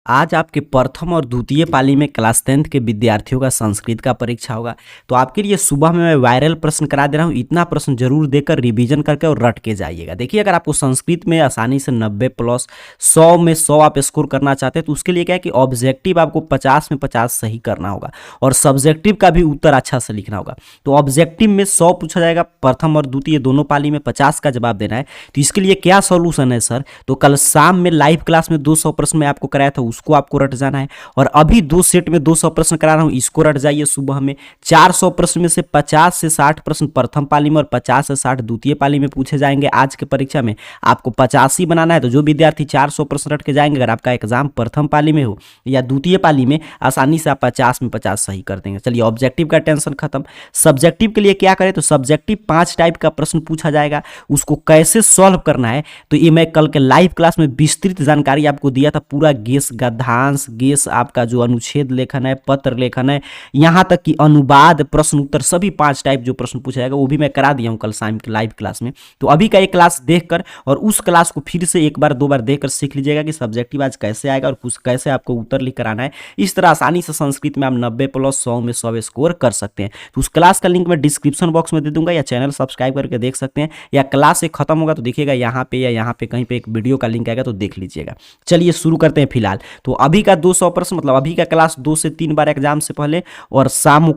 आज आपके प्रथम और द्वितीय पाली में क्लास 10th के विद्यार्थियों का संस्कृत का परीक्षा होगा। तो आपके लिए सुबह में मैं वायरल प्रश्न करा दे रहा हूँ। इतना प्रश्न जरूर देकर रिवीजन करके और रट के जाइएगा। देखिए, अगर आपको संस्कृत में आसानी से 90 प्लस 100 में 100 आप स्कोर करना चाहते हैं तो उसके लिए क्या है कि ऑब्जेक्टिव आपको 50 में 50 सही करना होगा और सब्जेक्टिव का भी उत्तर अच्छा से लिखना होगा। तो ऑब्जेक्टिव में 100 पूछा जाएगा, प्रथम और द्वितीय दोनों पाली में 50 का जवाब देना है। तो इसके लिए क्या सोल्यूशन है सर? तो कल शाम में लाइव क्लास में 200 प्रश्न में आपको कराया था, उसको आपको रट जाना है। और अभी 2 सेट में 200 प्रश्न करा रहा हूं, इसको रट जाइए। सुबह में 400 प्रश्न में से 50 से 60 प्रश्न प्रथम पाली में और 50 से 60 द्वितीय पाली में पूछे जाएंगे। आज के परीक्षा में आपको 85 बनाना है। तो जो विद्यार्थी 400 प्रश्न रट के जाएंगे, अगर आपका एग्जाम प्रथम पाली में हो या द्वितीय पाली में, आसानी से आप 50 में 50 सही कर देंगे। चलिए, ऑब्जेक्टिव का टेंशन खत्म। सब्जेक्टिव के लिए क्या करें? तो सब्जेक्टिव 5 टाइप का प्रश्न पूछा जाएगा, उसको कैसे सॉल्व करना है तो ये मैं कल के लाइव क्लास में विस्तृत जानकारी आपको दिया था। पूरा गेस गद्यांश, गेस आपका जो अनुच्छेद लेखन है, पत्र लेखन है, यहाँ तक कि अनुवाद, प्रश्न उत्तर, सभी 5 टाइप जो प्रश्न पूछा जाएगा वो भी मैं करा दिया हूँ कल शाम के लाइव क्लास में। तो अभी का एक क्लास देखकर और उस क्लास को फिर से एक बार 2 बार देखकर सीख लीजिएगा कि सब्जेक्टिव आज कैसे आएगा और कुछ कैसे आपको उत्तर लिख कर आना है। इस तरह आसानी से संस्कृत में आप 90 प्लस 100 में 100 स्कोर कर सकते हैं। तो उस क्लास का लिंक मैं डिस्क्रिप्शन बॉक्स में दे दूंगा, या चैनल सब्सक्राइब करके देख सकते हैं, या क्लास से खत्म होगा तो देखिएगा यहाँ पे या यहाँ पे कहीं पे एक वीडियो का लिंक आएगा तो देख लीजिएगा। चलिए शुरू करते हैं फिलहाल। तो अभी का 200 प्रश्न, मतलब अभी का क्लास 2 से 3 बार एग्जाम से पहले, और शाम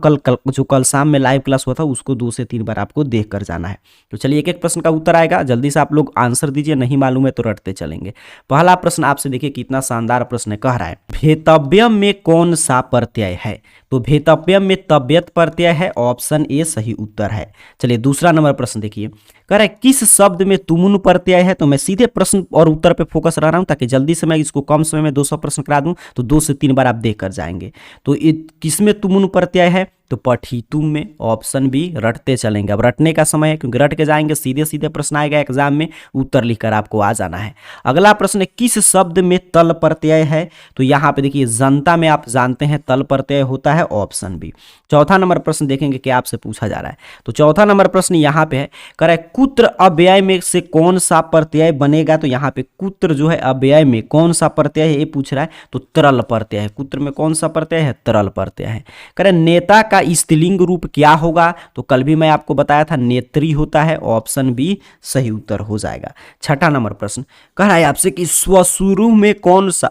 जो कल शाम में लाइव क्लास हुआ था उसको 2 से 3 बार आपको देख कर जाना है। तो चलिए, एक एक प्रश्न का उत्तर आएगा, जल्दी से आप लोग आंसर दीजिए, नहीं मालूम है तो रटते चलेंगे। पहला प्रश्न आपसे देखिए कितना शानदार प्रश्न है। कह रहा है भेतव्यम में कौन सा प्रत्यय है? तो भेतव्यम में तव्यत प्रत्यय है, ऑप्शन ए सही उत्तर है। चलिए दूसरा नंबर प्रश्न देखिए, कह रहा है किस शब्द में तुमुन प्रत्यय है? तो मैं सीधे प्रश्न और उत्तर पे फोकस रह रहा हूं ताकि जल्दी से मैं इसको कम समय में 200 प्रश्न करा दूं, तो 2 से 3 बार आप देख कर जाएंगे। तो किस में तुमुन प्रत्यय है? तो पठितुम में, ऑप्शन बी। रटते चलेंगे, अब रटने का समय है क्योंकि रट के जाएंगे सीधे सीधे प्रश्न आएगा एग्जाम में, उत्तर लिखकर आपको आ जाना है। अगला प्रश्न है किस शब्द में तल प्रत्यय है? तो यहाँ पे देखिए जनता में आप जानते हैं तल प्रत्यय होता है, ऑप्शन बी। चौथा नंबर प्रश्न देखेंगे क्या आपसे पूछा जा रहा है। तो चौथा नंबर प्रश्न यहाँ पे है, कह रहा है कुत्र अव्यय में से कौन सा प्रत्यय बनेगा? तो यहाँ पे कुत्र जो है अव्यय में कौन सा प्रत्यय है ये पूछ रहा है, तो तरल प्रत्यय है। कुत्र में कौन सा प्रत्यय है? तरल प्रत्यय है। कह रहे नेता का स्त्रीलिंग रूप क्या होगा? तो कल भी मैं आपको बताया था नेत्री होता है, ऑप्शन बी सही उत्तर हो जाएगा। छठा नंबर प्रश्न कह रहा है आपसे कि स्वशुरु में कौन सा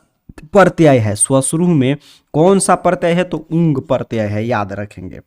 प्रत्यय है? स्वशुरु में कौन सा प्रत्यय है? तो उंग प्रत्यय है, याद रखेंगे।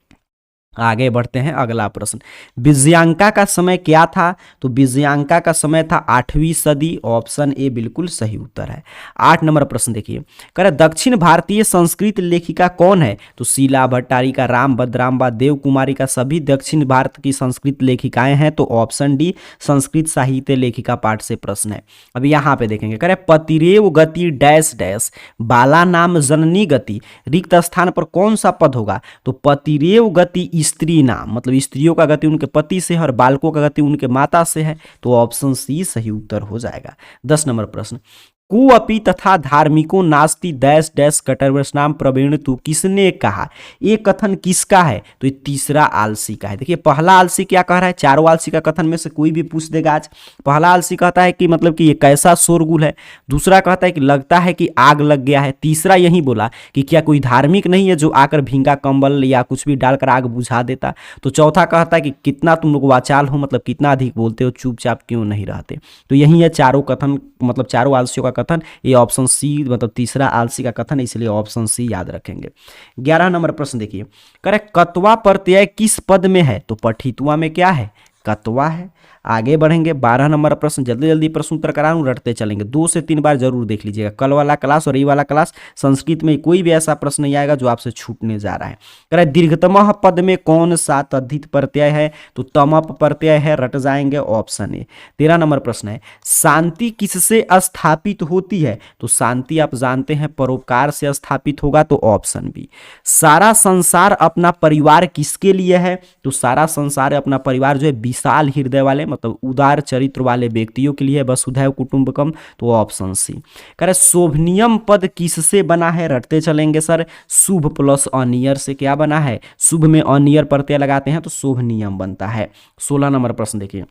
आगे बढ़ते हैं, अगला प्रश्न, विजयांका का समय क्या था? तो विजयांका का समय था 8वीं सदी, ऑप्शन ए बिल्कुल सही उत्तर है। 8 नंबर प्रश्न देखिए, कह रहे दक्षिण भारतीय संस्कृत लेखिका कौन है? तो शीला भट्टारिका, राम भद्राम्बा, देव कुमारी का सभी दक्षिण भारत की संस्कृत लेखिकाएं हैं, तो ऑप्शन डी संस्कृत साहित्य लेखिका पाठ से प्रश्न है। अब यहाँ पे देखेंगे, कह रहे पतिरेव गति डैश डैश, बाला नाम जननी गति, रिक्त स्थान पर कौन सा पद होगा? तो पतिरेव गति स्त्री नाम, मतलब स्त्रियों का गति उनके पति से है और बालकों का गति उनके माता से है, तो ऑप्शन सी सही उत्तर हो जाएगा। 10 नंबर प्रश्न, कुअपि तथा धार्मिको नास्ति डैश डैश कटरवस्नाम प्रवीण तू, किसने कहा? ये कथन किसका है? तो ये तीसरा आलसी का है। देखिए पहला आलसी क्या कह रहा है, चारों आलसी का कथन में से कोई भी पूछ देगा आज। पहला आलसी कहता है कि मतलब कि ये कैसा शोरगुल है, दूसरा कहता है कि लगता है कि आग लग गया है, तीसरा यही बोला कि क्या कोई धार्मिक नहीं है जो आकर भींगा कंबल या कुछ भी डालकर आग बुझा देता, तो चौथा कहता है कि कितना तुम लोग वाचाल हो, मतलब कितना अधिक बोलते हो, चुपचाप क्यों नहीं रहते। तो यही है चारों कथन, मतलब चारों आलसियों का कथन, ये ऑप्शन सी, मतलब तीसरा आलसी का कथन, इसलिए ऑप्शन सी याद रखेंगे। 11 नंबर प्रश्न देखिए, करे कत्वा प्रत्यय किस पद में है? तो पठितुआ में क्या है? कत्वा है। आगे बढ़ेंगे, 12 नंबर प्रश्न, जल्दी जल्दी प्रश्न उत्तर करा रहा रटते चलेंगे, 2 से 3 बार जरूर देख लीजिएगा। कल वाला क्लास और ये वाला क्लास संस्कृत में कोई भी ऐसा प्रश्न नहीं आएगा जो आपसे छूटने जा रहा है। कह रहा है दीर्घतम पद में कौन सा तद्धित प्रत्यय है? तो तमप प्रत्यय है, रट जाएंगे, ऑप्शन ए। 13 नंबर प्रश्न है शांति किससे स्थापित होती है? तो शांति आप जानते हैं परोपकार से स्थापित होगा, तो ऑप्शन बी। सारा संसार अपना परिवार किसके लिए है? तो सारा संसार अपना परिवार जो है विशाल हृदय वाले, मतलब उदार चरित्र वाले व्यक्तियों के लिए, वसुधैव कुटुंबकम, तो ऑप्शन सी। कह रहे शोभनियम पद किससे बना है? रटते चलेंगे सर, शुभ प्लस अनियर से क्या बना है? शुभ में अनियर प्रत्यय लगाते हैं तो शोभनियम बनता है। 16 नंबर प्रश्न देखिए,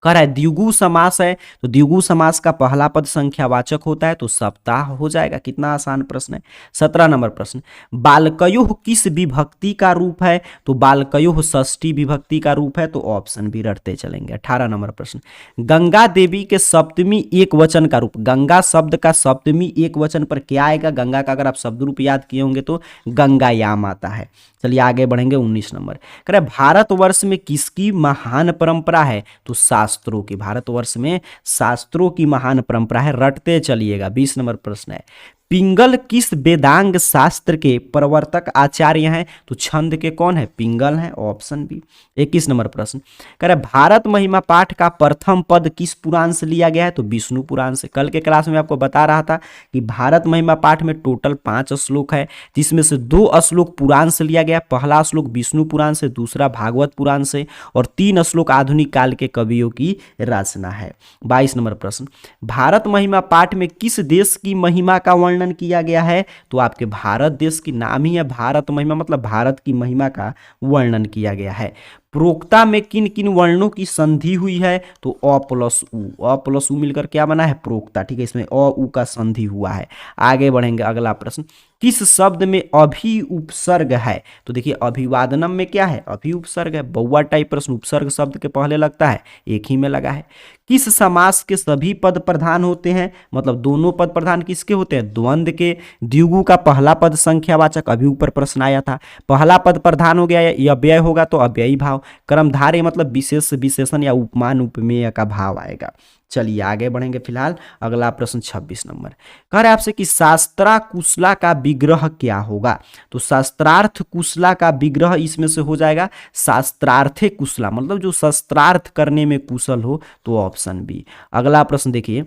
कह रहा है द्विगु समास है, तो द्विगु समास का पहला पद संख्यावाचक होता है तो सप्ताह हो जाएगा। कितना आसान प्रश्न है। 17 नंबर प्रश्न, बालकयोः किस विभक्ति का रूप है, तो बालकयोः षष्ठी विभक्ति का रूप है, तो ऑप्शन भी रटते चलेंगे। 18 नंबर प्रश्न, गंगा देवी के सप्तमी एक वचन का रूप, गंगा शब्द का सप्तमी एक वचन पर क्या आएगा, गंगा का अगर आप शब्द रूप याद किए होंगे तो गंगायाम आता है। चलिए आगे बढ़ेंगे। 19 नंबर, कह रहे भारतवर्ष में किसकी महान परंपरा है, तो शास्त्रों की, भारतवर्ष में शास्त्रों की महान परंपरा है, रटते चलिएगा। 20 नंबर प्रश्न है, पिंगल किस वेदांग शास्त्र के प्रवर्तक आचार्य हैं, तो छंद के कौन है, पिंगल हैं, ऑप्शन बी। 21 नंबर प्रश्न, कह रहे भारत महिमा पाठ का प्रथम पद किस पुराण से लिया गया है, तो विष्णु पुराण से। कल के क्लास में आपको बता रहा था कि भारत महिमा पाठ में टोटल 5 श्लोक है, जिसमें से 2 श्लोक पुराण से लिया गया, पहला श्लोक विष्णु पुराण से, दूसरा भागवत पुराण से, और 3 श्लोक आधुनिक काल के कवियों की रचना है। 22 नंबर प्रश्न, भारत महिमा पाठ में किस देश की महिमा का वर्णन किया गया है, तो आपके भारत देश की नाम ही है भारत महिमा, मतलब भारत की महिमा का वर्णन किया गया है। प्रोक्ता में किन किन वर्णों की संधि हुई है, तो अ प्लस उ मिलकर क्या बना है, प्रोक्ता। ठीक है, इसमें अ उ का संधि हुआ है। आगे बढ़ेंगे। अगला प्रश्न, किस शब्द में अभी उपसर्ग है, तो देखिए अभिवादनम में क्या है, अभी उपसर्ग है। बौआ टाइप प्रश्न, उपसर्ग शब्द के पहले लगता है, एक ही में लगा है। किस समास के सभी पद प्रधान होते हैं, मतलब दोनों पद प्रधान किसके होते हैं, द्वंद्व के। द्विगु का पहला पद संख्यावाचक, अभी ऊपर प्रश्न आया था, पहला पद प्रधान हो गया, या अव्यय होगा तो अव्ययी भाव। कर्मधारय मतलब विशेष विशेषण या उपमान उपमेय का भाव आएगा। चलिए आगे बढ़ेंगे। फिलहाल अगला प्रश्न 26 नंबर, कह रहे आपसे कि शास्त्रा कुशला का विग्रह क्या होगा, तो शास्त्रार्थ कुशला का विग्रह इसमें से हो जाएगा शास्त्रार्थे कुशला, मतलब जो शस्त्रार्थ करने में कुशल हो, तो ऑप्शन बी। अगला प्रश्न देखिए,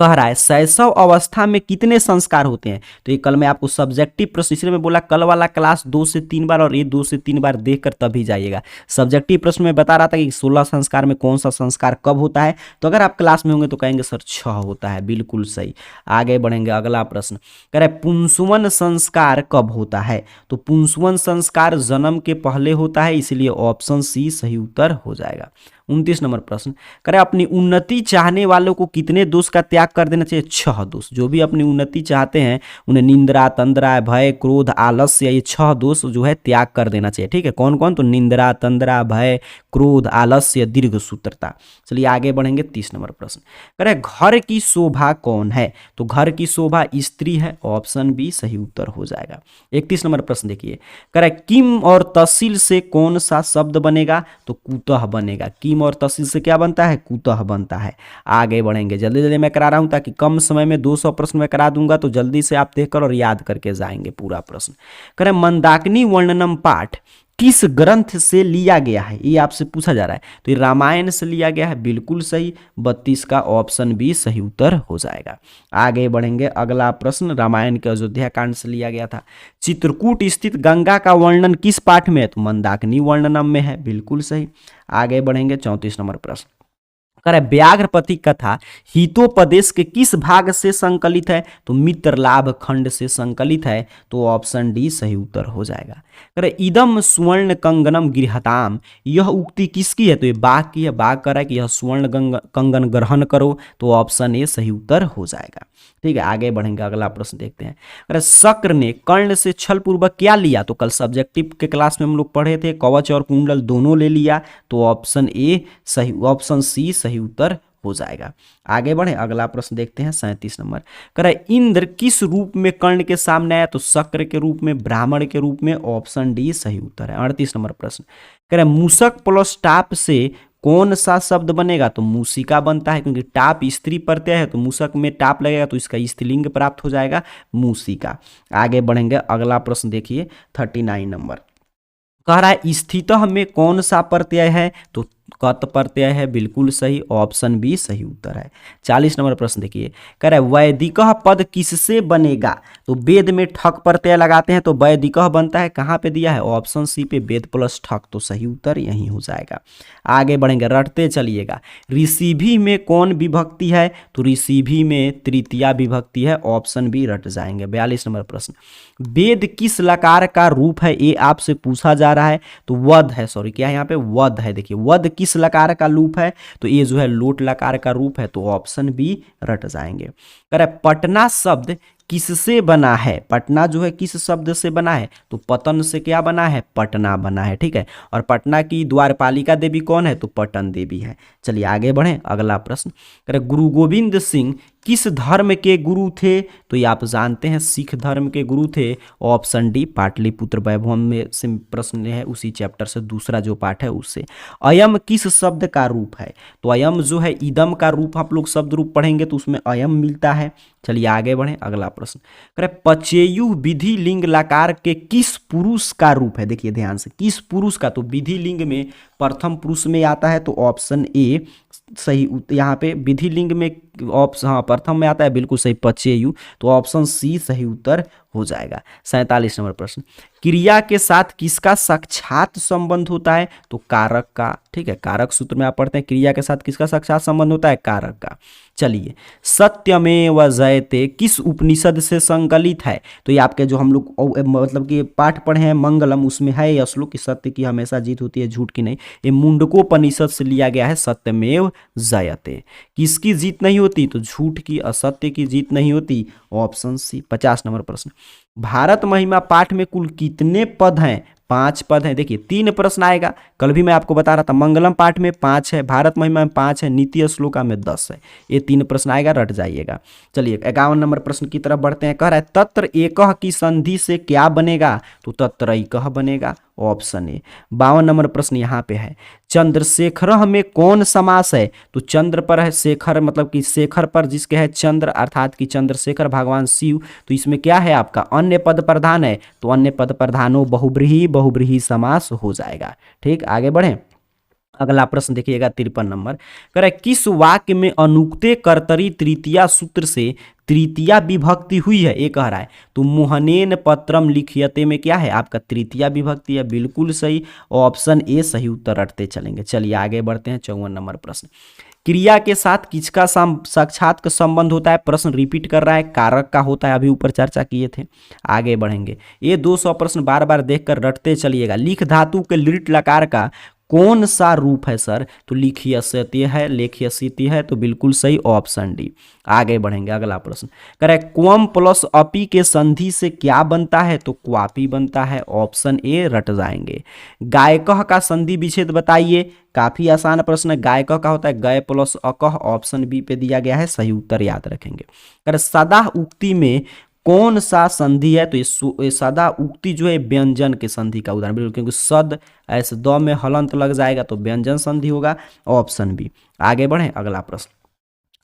कह रहा है शैशव अवस्था में कितने संस्कार होते हैं, तो ये कल मैं आपको सब्जेक्टिव प्रश्न, इसलिए मैं बोला कल वाला क्लास 2 से 3 बार और ये 2 से 3 बार देखकर तभी जाइएगा। सब्जेक्टिव प्रश्न में बता रहा था कि 16 संस्कार में कौन सा संस्कार कब होता है, तो अगर आप क्लास में होंगे तो कहेंगे सर 6 होता है, बिल्कुल सही। आगे बढ़ेंगे। अगला प्रश्न कह रहे पुंसवन संस्कार कब होता है, तो पुंसवन संस्कार जन्म के पहले होता है, इसलिए ऑप्शन सी सही उत्तर हो जाएगा। 29 नंबर प्रश्न, करें अपनी उन्नति चाहने वालों को कितने दोष का त्याग कर देना चाहिए, 6 दोष। जो भी अपनी उन्नति चाहते हैं उन्हें निंद्रा, तंद्रा, भय, क्रोध, आलस्य, ये 6 दोष जो है त्याग कर देना चाहिए। ठीक है, कौन कौन, तो निंद्रा, तंद्रा, भय, क्रोध, आलस्य, दीर्घ सूत्रता। चलिए आगे बढ़ेंगे। 30 नंबर प्रश्न, करें घर की शोभा कौन है, तो घर की शोभा स्त्री है, ऑप्शन बी सही उत्तर हो जाएगा। 31 नंबर प्रश्न देखिए, करें किम और तहसील से कौन सा शब्द बनेगा, तो कुतः बनेगा। किम और तहसील से क्या बनता है, कुतः बनता है। आगे बढ़ेंगे। जल्दी जल्दी मैं करा रहा हूं ताकि कम समय में 200 प्रश्न मैं करा दूंगा, तो जल्दी से आप देखकर और याद करके जाएंगे पूरा प्रश्न। करें मंदाकिनी वर्णनम पाठ किस ग्रंथ से लिया गया है, ये आपसे पूछा जा रहा है, तो ये रामायण से लिया गया है, बिल्कुल सही। 32 का ऑप्शन बी सही उत्तर हो जाएगा। आगे बढ़ेंगे। अगला प्रश्न रामायण के अयोध्या कांड से लिया गया था। चित्रकूट स्थित गंगा का वर्णन किस पाठ में है, तो मंदाकिनी वर्णनम में है, बिल्कुल सही। आगे बढ़ेंगे। 34 नंबर प्रश्न, करे व्याघ्रपति कथा हितोपदेश के किस भाग से संकलित है, तो मित्र लाभ खंड से संकलित है, तो ऑप्शन डी सही उत्तर हो जाएगा। करे इदम स्वर्ण कंगनम गृहताम, यह उक्ति किसकी है, तो ये बाघ की है। बाघ कह रहा है कि यह स्वर्ण कंगन ग्रहण करो, तो ऑप्शन ए सही उत्तर हो जाएगा। ठीक है, आगे बढ़ेंगे। अगला प्रश्न देखते हैं। अरे शक्र ने कर्ण से छल पूर्वक क्या लिया, तो कल सब्जेक्टिव के क्लास में हम लोग पढ़े थे, कवच और कुंडल दोनों ले लिया, तो ऑप्शन ए सही, ऑप्शन सी सही उत्तर हो जाएगा। आगे बढ़े। अगला प्रश्न देखते हैं। 37 नंबर, करे इंद्र किस रूप में कर्ण के सामने आया, तो शक्र के रूप में, ब्राह्मण के रूप में, ऑप्शन डी सही उत्तर है। 38 नंबर प्रश्न, करे मूषक प्लस टाप से कौन सा शब्द बनेगा, तो मूसिका बनता है, क्योंकि टाप स्त्री प्रत्यय है, तो मूषक में टाप लगेगा तो इसका स्त्रीलिंग प्राप्त हो जाएगा, मूसिका। आगे बढ़ेंगे। अगला प्रश्न देखिए। 39 नंबर, कह रहा है स्थितः में कौन सा प्रत्यय है, तो कत प्रत्यय है, बिल्कुल सही, ऑप्शन बी सही उत्तर है। 40 नंबर प्रश्न देखिए, कह रहा है वैदिकः पद किससे बनेगा, तो वेद में ठक प्रत्यय लगाते हैं तो वैदिकः बनता है, कहाँ पे दिया है, ऑप्शन सी पे, वेद प्लस ठक, तो सही उत्तर यही हो जाएगा। आगे बढ़ेंगे, रटते चलिएगा। ऋषिभी में कौन विभक्ति है, तो ऋषिभी में तृतीया विभक्ति है, ऑप्शन बी रट जाएंगे। 42 नंबर प्रश्न, वेद किस लकार का रूप है, ये आपसे पूछा जा रहा है, तो वध है, सॉरी क्या है यहाँ पे, वध है। देखिए वध किस लकार का रूप है, तो ये जो है लोट लकार का रूप है, तो ऑप्शन बी रट जाएंगे। कह रहा है पटना शब्द किससे बना है, पटना जो है किस शब्द से बना है, तो पतन से क्या बना है, पटना बना है, ठीक है। और पटना की द्वारपालिका देवी कौन है, तो पटन देवी है। चलिए आगे बढ़ें, अगला प्रश्न। कह रहे गुरु गोविंद सिंह किस धर्म के गुरु थे, तो ये आप जानते हैं सिख धर्म के गुरु थे, ऑप्शन डी पाटलिपुत्र वैभवम में से प्रश्न है, उसी चैप्टर से दूसरा जो पाठ है उससे। अयम किस शब्द का रूप है, तो अयम जो है इदम का रूप, आप लोग शब्द रूप पढ़ेंगे तो उसमें अयम मिलता है। चलिए आगे बढ़ें, अगला प्रश्न। कह रहे पचेयु विधि लिंग लकार के किस पुरुष का रूप है, देखिए ध्यान से, किस पुरुष का, तो विधि लिंग में प्रथम पुरुष में आता है, तो ऑप्शन ए सही, यहाँ पे विधि लिंग में ऑप्शन, हाँ प्रथम में आता है, बिल्कुल सही पचेयु, तो ऑप्शन सी सही उत्तर हो जाएगा। 47 नंबर प्रश्न। क्रिया के साथ किसका साक्षात संबंध होता है, तो कारक का, ठीक है, कारक सूत्र में आप पढ़ते हैं क्रिया के साथ किसका साक्षात संबंध होता है, कारक का। चलिए सत्यमेव जयते किस उपनिषद से संकलित है, तो ये आपके जो हम लोग मतलब कि पाठ पढ़े हैं मंगलम, उसमें है ये श्लोक कि सत्य की हमेशा जीत होती है, झूठ की नहीं। ये मुंडकोपनिषद से लिया गया है, सत्यमेव जयते। किसकी जीत नहीं होती, तो झूठ की, असत्य की जीत नहीं होती, ऑप्शन सी। 50 नंबर प्रश्न। भारत महिमा पाठ में कुल कितने पद हैं, 5 पद हैं। देखिए 3 प्रश्न आएगा, कल भी मैं आपको बता रहा था, मंगलम पाठ में 5 है, भारत महिमा में 5 है, नीति श्लोका में 10 है। ये 3 प्रश्न आएगा, रट जाइएगा। चलिए 51 नंबर प्रश्न की तरफ बढ़ते हैं। कह रहा है तत्र एकह की संधि से क्या बनेगा, तो तत्रैकः बनेगा, ऑप्शन ए। 52 नंबर प्रश्न यहाँ पे है, चंद्रशेखर में कौन समास है, तो चंद्र पर है, शेखर मतलब कि शेखर पर जिसके है चंद्र, अर्थात कि चंद्रशेखर भगवान शिव, तो इसमें क्या है आपका अन्य पद प्रधान है, तो अन्य पद प्रधानो बहुब्रीहि, बहुब्रीहि समास हो जाएगा। ठीक, आगे बढ़ें, अगला प्रश्न देखिएगा 53 नंबर। कह रहा है किस वाक्य में अनुक्ते कर्तरी तृतीया सूत्र से तृतीया विभक्ति हुई है, ये कह रहा है, तो मुहनेन पत्रम लिखियते में क्या है आपका तृतीया विभक्ति है, बिल्कुल सही, ऑप्शन ए सही उत्तर रटते चलेंगे। चलिए आगे बढ़ते हैं 54 नंबर प्रश्न। क्रिया के साथ किसका साक्षात का संबंध होता है, प्रश्न रिपीट कर रहा है, कारक का होता है, अभी ऊपर चर्चा किए थे। आगे बढ़ेंगे, ये 200 प्रश्न बार बार देखकर रटते चलिएगा। लिख धातु के लिट लकार का कौन सा रूप है सर, तो लिखियस्यति है, लेखियस्यति है, तो बिल्कुल सही, ऑप्शन डी। आगे बढ़ेंगे, अगला प्रश्न कह रहा है क्वम प्लस अपी के संधि से क्या बनता है, तो क्वापी बनता है, ऑप्शन ए रट जाएंगे। गायकः का संधि विच्छेद बताइए, काफी आसान प्रश्न है, गायकः का होता है गय प्लस अकह, ऑप्शन बी पे दिया गया है, सही उत्तर याद रखेंगे। कह रहे सदा उक्ति में कौन सा संधि है, तो ये सदा उक्ति जो है व्यंजन के संधि का उदाहरण, बिल्कुल, क्योंकि सद ऐसे द में हलंत लग जाएगा तो व्यंजन संधि होगा, ऑप्शन बी। आगे बढ़े, अगला प्रश्न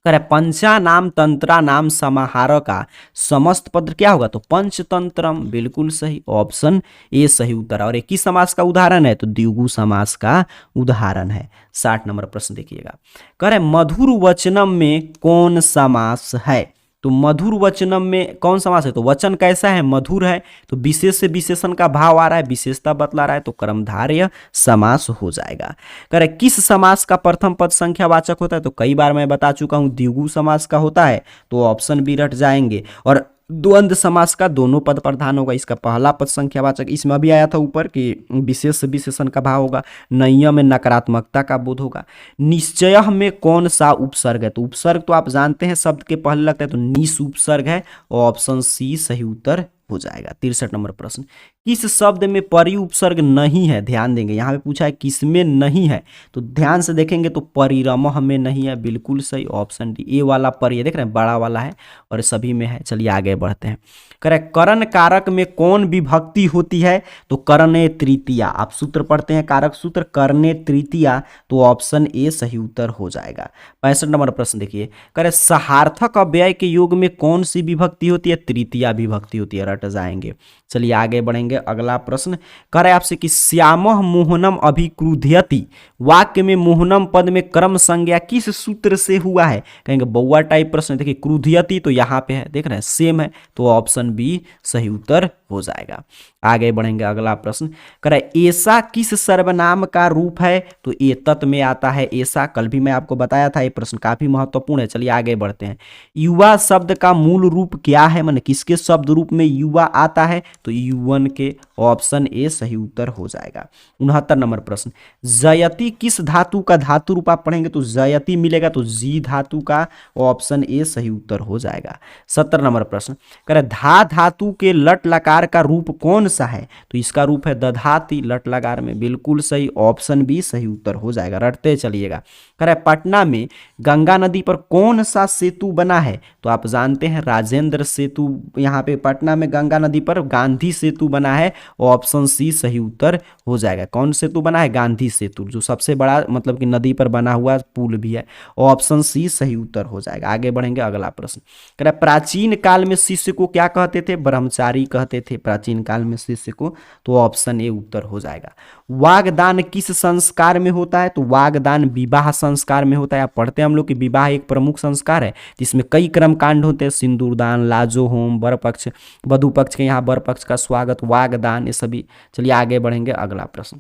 कह रहा है पंचा नाम तंत्रा नाम समाहार का समस्त पद क्या होगा, तो पंचतंत्रम, बिल्कुल सही, ऑप्शन ए सही उत्तर। और एक ही समास का उदाहरण है, तो द्विगु समास का उदाहरण है। 60 नंबर प्रश्न देखिएगा। कह रहे मधुर वचनम में कौन समास है, तो मधुर वचनम में कौन समास है, तो वचन कैसा है, मधुर है, तो विशेष से विशेषण का भाव आ रहा है, विशेषता बतला रहा है, तो कर्मधारय समास हो जाएगा। कह रहे किस समास का प्रथम पद संख्यावाचक होता है, तो कई बार मैं बता चुका हूं द्विगु समास का होता है, तो ऑप्शन बी रट जाएंगे। और द्वंद्व समास का दोनों पद प्रधान होगा, इसका पहला पद संख्यावाचक, इसमें अभी आया था ऊपर कि विशेष से विशेषण का भाव होगा, नय्य में नकारात्मकता का बोध होगा। निश्चय में कौन सा उपसर्ग है, तो उपसर्ग तो आप जानते हैं शब्द के पहले लगता है, तो निस उपसर्ग है, ऑप्शन सी सही उत्तर हो जाएगा। 63 नंबर प्रश्न किस शब्द में परि उपसर्ग नहीं है, ध्यान देंगे, यहाँ पे पूछा है किस में नहीं है, तो ध्यान से देखेंगे तो परिरमः में नहीं है, बिल्कुल सही, ऑप्शन डी। ए वाला परि देख रहे हैं बड़ा वाला है और सभी में है। चलिए आगे बढ़ते हैं। करें करण कारक में कौन विभक्ति होती है, तो करणे तृतीया, आप सूत्र पढ़ते हैं कारक सूत्र, करणे तृतीया, तो ऑप्शन ए सही उत्तर हो जाएगा। 65 नंबर प्रश्न देखिए, करें सहार्थक अव्यय के योग में कौन सी विभक्ति होती है, तृतीया विभक्ति होती है, रट जाएंगे। चलिए आगे बढ़ेंगे, अगला प्रश्न करे आपसे कि श्यामः मोहनम अभिक्रुध्यति वाक्य में मोहनम पद में कर्म संज्ञा किस सूत्र से हुआ है, कहेंगे बउआ टाइप प्रश्न। देखिए क्रुध्यति तो यहाँ पे है, देख रहे हैं सेम है, तो ऑप्शन बी सही उत्तर हो जाएगा। आगे बढ़ेंगे, अगला प्रश्न करे ऐसा किस सर्वनाम का रूप है, तो एतत् में आता है ऐसा, कल भी मैं आपको बताया था, ये प्रश्न काफी महत्वपूर्ण है। चलिए आगे बढ़ते हैं। युवा शब्द का मूल रूप क्या है, माने किसके शब्द रूप में युवा आता है, तो युवन के, ऑप्शन ए सही उत्तर हो जाएगा। 69 नंबर प्रश्न, जयति किस धातु का धातु रूप आप पढ़ेंगे तो जयति मिलेगा, तो जी धातु का, ऑप्शन ए सही उत्तर हो जाएगा। 70 नंबर प्रश्न, कह रहे धा धातु के लट लकार का रूप कौन सा है, तो इसका रूप है दधाति, लट लकार में, बिल्कुल सही, ऑप्शन बी सही उत्तर हो जाएगा। रटते चलिएगा। कह रहे पटना में गंगा नदी पर कौन सा सेतु बना है, तो आप जानते हैं राजेंद्र सेतु, यहाँ पे पटना में गंगा नदी पर गांधी सेतु बना है, ऑप्शन सी सही उत्तर हो जाएगा। कौन सेतु बना है, गांधी सेतु, जो सबसे बड़ा मतलब कि नदी पर बना हुआ पुल भी है, ऑप्शन सी सही उत्तर हो जाएगा। आगे बढ़ेंगे, अगला प्रश्न, कह रहा प्राचीन काल में शिष्य को क्या कहते थे, ब्रह्मचारी कहते थे प्राचीन काल में शिष्य को, तो ऑप्शन ए उत्तर हो जाएगा। वागदान किस संस्कार में होता है, तो वागदान विवाह संस्कार में होता है। आप पढ़ते हैं हम लोग कि विवाह एक प्रमुख संस्कार है जिसमें कई कर्म कांड होते हैं, सिंदूरदान, लाजो होम, वर पक्ष वधु पक्ष के यहाँ वर पक्ष का स्वागत, वागदान, ये सभी। चलिए आगे बढ़ेंगे, अगला प्रश्न,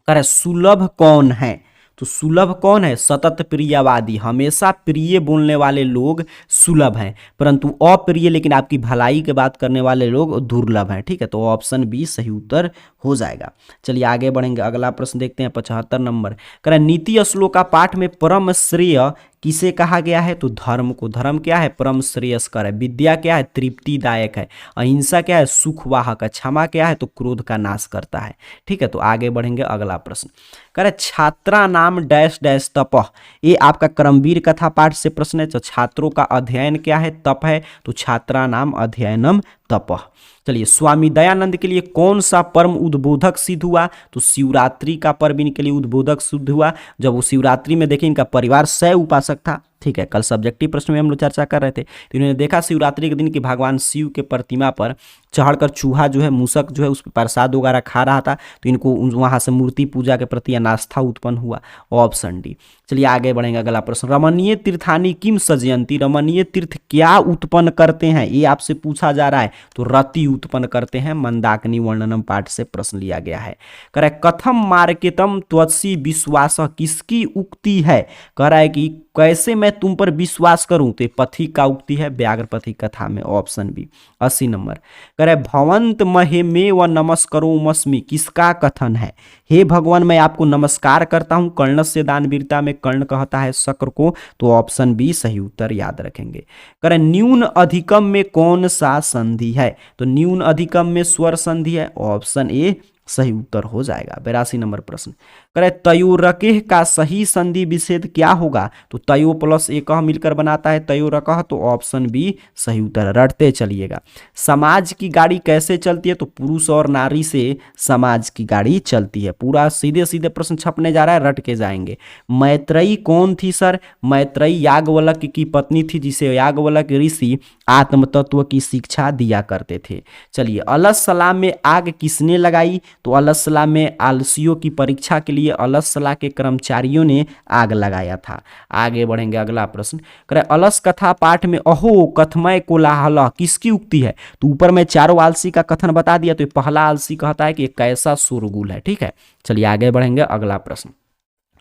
कह रहे सुलभ कौन है, तो सुलभ कौन है, सतत प्रियवादी, हमेशा प्रिय बोलने वाले लोग सुलभ हैं, परंतु अप्रिय लेकिन आपकी भलाई की बात करने वाले लोग दुर्लभ हैं। ठीक है, तो ऑप्शन बी सही उत्तर हो जाएगा। चलिए आगे बढ़ेंगे, अगला प्रश्न देखते हैं 75 नंबर, कह रहे नीति श्लोक का पाठ में परम श्रेय किसे कहा गया है, तो धर्म को। धर्म क्या है, परम श्रेयस्कर है। विद्या क्या है, तृप्तिदायक है। अहिंसा क्या है, सुखवाहक है। क्षमा क्या है, तो क्रोध का नाश करता है। ठीक है, तो आगे बढ़ेंगे, अगला प्रश्न, कह रहे छात्रा नाम डैश डैश तपह, ये आपका क्रमवीर कथा पाठ से प्रश्न है। तो छात्रों का अध्ययन क्या है, तप है, तो छात्रा नाम अध्ययनम तपह। चलिए, स्वामी दयानंद के लिए कौन सा परम उद्बोधक सिद्ध हुआ, तो शिवरात्रि का पर्व इनके लिए उद्बोधक सिद्ध हुआ। जब वो शिवरात्रि में देखें, इनका परिवार 100 उपासक था। ठीक है, कल सब्जेक्टिव प्रश्न में हम लोग चर्चा कर रहे थे, तो इन्होंने देखा शिवरात्रि के दिन कि भगवान शिव के प्रतिमा पर चढ़कर चूहा जो है, मूसक जो है, उस पर प्रसाद वगैरह खा रहा था, तो इनको वहाँ से मूर्ति पूजा के प्रति अनास्था उत्पन्न हुआ, ऑप्शन डी। चलिए आगे बढ़ेंगे, अगला प्रश्न, रमणीय तीर्थानी किम सजयंती, रमणीय तीर्थ क्या उत्पन्न करते हैं, ये आपसे पूछा जा रहा है, तो रति उत्पन्न करते हैं। मंदाकिनी वर्णनम पाठ से प्रश्न लिया गया है। कह रहा है कथम मार्केतम त्वत्सी विश्वास, किसकी उक्ति है, कह रहा है कि कैसे मैं तुम पर विश्वास करूं, तो पथिक का उक्ति है व्याघ्रपथी कथा में, ऑप्शन बी। 80 नंबर, कह रहे भवंत महे में व नमस्करो मस्मी, किसका कथन है, हे भगवान मैं आपको नमस्कार करता हूं। कर्ण से दानवीरता में कर्ण कहता है शक्र को, तो ऑप्शन बी सही उत्तर याद रखेंगे। कह रहे न्यून अधिकम में कौन सा संधि है, तो न्यून अधिकम में स्वर संधि है, ऑप्शन ए सही उत्तर हो जाएगा। 82 नंबर प्रश्न, करे तयोरकेह का सही संधि विच्छेद क्या होगा, तो तयो प्लस एकह मिलकर बनाता है तयोरकह, तो ऑप्शन बी सही उत्तर। रटते चलिएगा। समाज की गाड़ी कैसे चलती है, तो पुरुष और नारी से समाज की गाड़ी चलती है। पूरा सीधे सीधे प्रश्न छपने जा रहा है, रट के जाएंगे। मैत्रेयी कौन थी सर, मैत्रेयी याज्ञवल्क्य की पत्नी थी, जिसे याज्ञवल्क्य ऋषि आत्म तत्व की शिक्षा दिया करते थे। चलिए, अलसला में आग किसने लगाई, तो अलसला में आलसियों की परीक्षा के लिए अलसला के कर्मचारियों ने आग लगाया था। आगे बढ़ेंगे, अगला प्रश्न करे अलस कथा पाठ में अहो कथमय कोलाहल किसकी उक्ति है, तो ऊपर में चारों आलसी का कथन बता दिया, तो पहला आलसी कहता है कि कैसा शोरगुल है। ठीक है, चलिए आगे बढ़ेंगे, अगला प्रश्न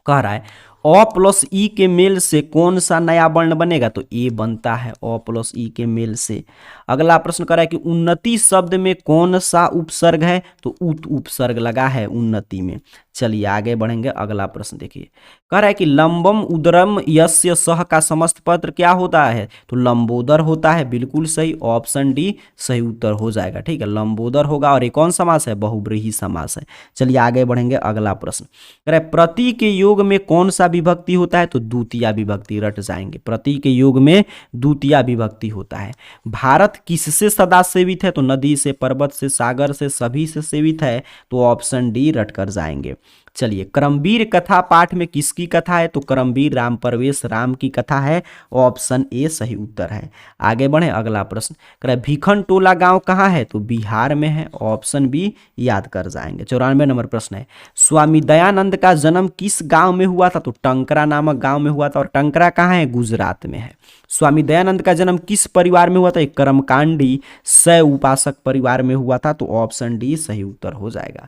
कह रहा है अ प्लस ई के मेल से कौन सा नया वर्ण बनेगा, तो ए बनता है अ प्लस ई के मेल से। अगला प्रश्न कर रहा है कि उन्नति शब्द में कौन सा उपसर्ग है, तो उत उपसर्ग लगा है उन्नति में। चलिए आगे बढ़ेंगे, अगला प्रश्न देखिए, कह रहा है कि लंबम उदरम यस्य सह का समस्त पत्र क्या होता है, तो लंबोदर होता है। बिल्कुल सही, ऑप्शन डी सही उत्तर हो जाएगा। ठीक है, लंबोदर होगा, और ये कौन समास है, बहुब्रीहि समास है। चलिए आगे बढ़ेंगे, अगला प्रश्न कह रहा है प्रति के योग में कौन सा विभक्ति होता है, तो द्वितीया विभक्ति। रट जाएंगे, प्रति के योग में द्वितीया विभक्ति होता है। भारत किससे सदा सेवित है, तो नदी से, पर्वत से, सागर से, सभी से सेवित है, तो ऑप्शन डी रट कर जाएंगे। चलिए, क्रमवीर कथा पाठ में किसकी कथा है, तो क्रमवीर राम प्रवेश राम की कथा है, ऑप्शन ए सही उत्तर है। आगे बढ़े, अगला प्रश्न कह भीखन टोला गांव कहाँ है, तो बिहार में है, ऑप्शन बी याद कर जाएंगे। 94 नंबर प्रश्न है स्वामी दयानंद का जन्म किस गांव में हुआ था, तो टंकरा नामक गांव में हुआ था, और टंकरा कहाँ है, गुजरात में है। स्वामी दयानंद का जन्म किस परिवार में हुआ था, एक कर्मकांडी 100 उपासक परिवार में हुआ था, तो ऑप्शन डी सही उत्तर हो जाएगा।